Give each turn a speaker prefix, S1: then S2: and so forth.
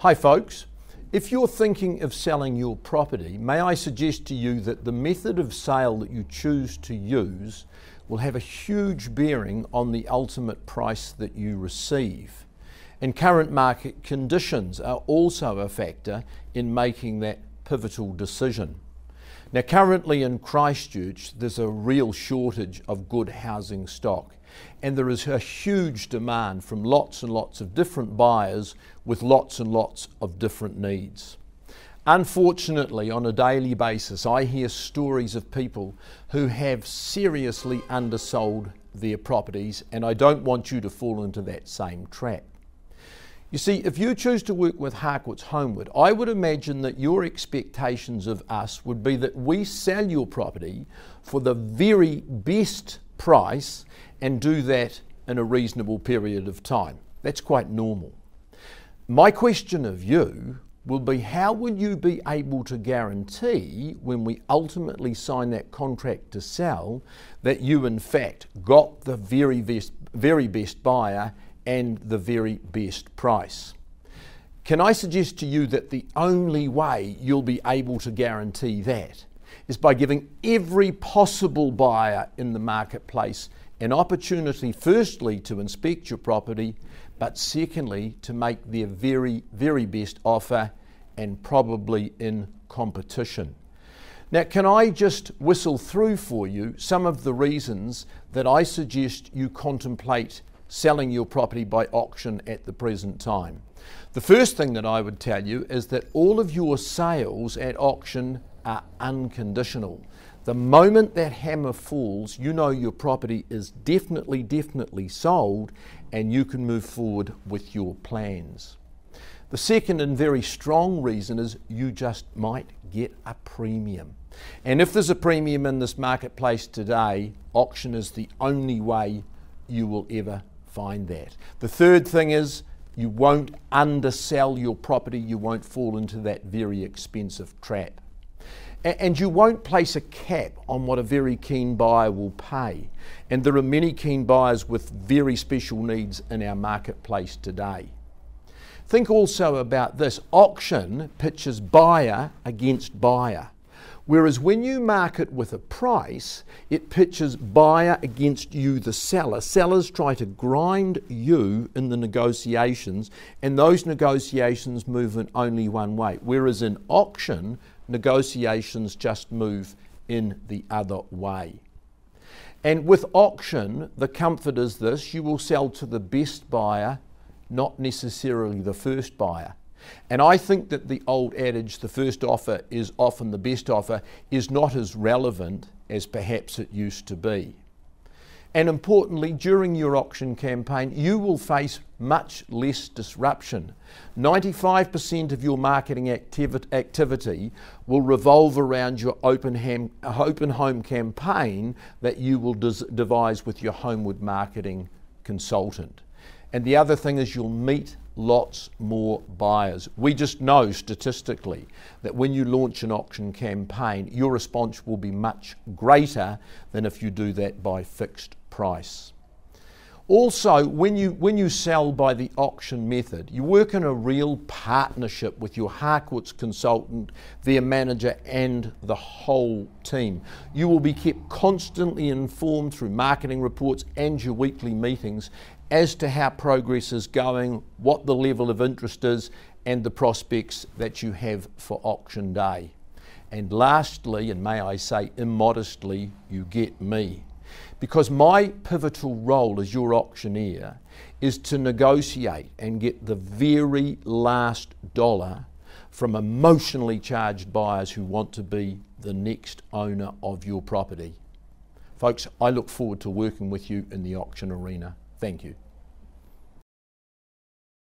S1: Hi folks, if you're thinking of selling your property, may I suggest to you that the method of sale that you choose to use will have a huge bearing on the ultimate price that you receive. And current market conditions are also a factor in making that pivotal decision. Now currently in Christchurch there's a real shortage of good housing stock, and there is a huge demand from lots and lots of different buyers with lots and lots of different needs. Unfortunately, on a daily basis, I hear stories of people who have seriously undersold their properties, and I don't want you to fall into that same trap. You see, if you choose to work with Harcourt's Holmwood, I would imagine that your expectations of us would be that we sell your property for the very best price and do that in a reasonable period of time. That's quite normal. My question of you will be, how will you be able to guarantee when we ultimately sign that contract to sell that you in fact got the very best buyer and the very best price? Can I suggest to you that the only way you'll be able to guarantee that is by giving every possible buyer in the marketplace an opportunity, firstly, to inspect your property, but secondly, to make their very best offer, and probably in competition. Now, can I just whistle through for you some of the reasons that I suggest you contemplate selling your property by auction at the present time? The first thing that I would tell you is that all of your sales at auction are unconditional. The moment that hammer falls, you know your property is definitely sold and you can move forward with your plans. The second and very strong reason is you just might get a premium. And if there's a premium in this marketplace today, auction is the only way you will ever find that. The third thing is you won't undersell your property, you won't fall into that very expensive trap. And you won't place a cap on what a very keen buyer will pay. And there are many keen buyers with very special needs in our marketplace today. Think also about this. Auction pitches buyer against buyer. Whereas when you market with a price, it pitches buyer against you, the seller. Sellers try to grind you in the negotiations, and those negotiations move in only one way. Whereas in auction, negotiations just move in the other way. And with auction, the comfort is this: you will sell to the best buyer, not necessarily the first buyer. And I think that the old adage, the first offer is often the best offer, is not as relevant as perhaps it used to be. And importantly, during your auction campaign, you will face much less disruption. 95% of your marketing activity will revolve around your open home campaign that you will devise with your Holmwood marketing consultant. And the other thing is you'll meet lots more buyers. We just know statistically that when you launch an auction campaign, your response will be much greater than if you do that by fixed price. Also, when you sell by the auction method, you work in a real partnership with your Harcourt's consultant, their manager, and the whole team. You will be kept constantly informed through marketing reports and your weekly meetings as to how progress is going, what the level of interest is, and the prospects that you have for auction day. And lastly, and may I say immodestly, you get me. Because my pivotal role as your auctioneer is to negotiate and get the very last dollar from emotionally charged buyers who want to be the next owner of your property. Folks, I look forward to working with you in the auction arena. Thank you.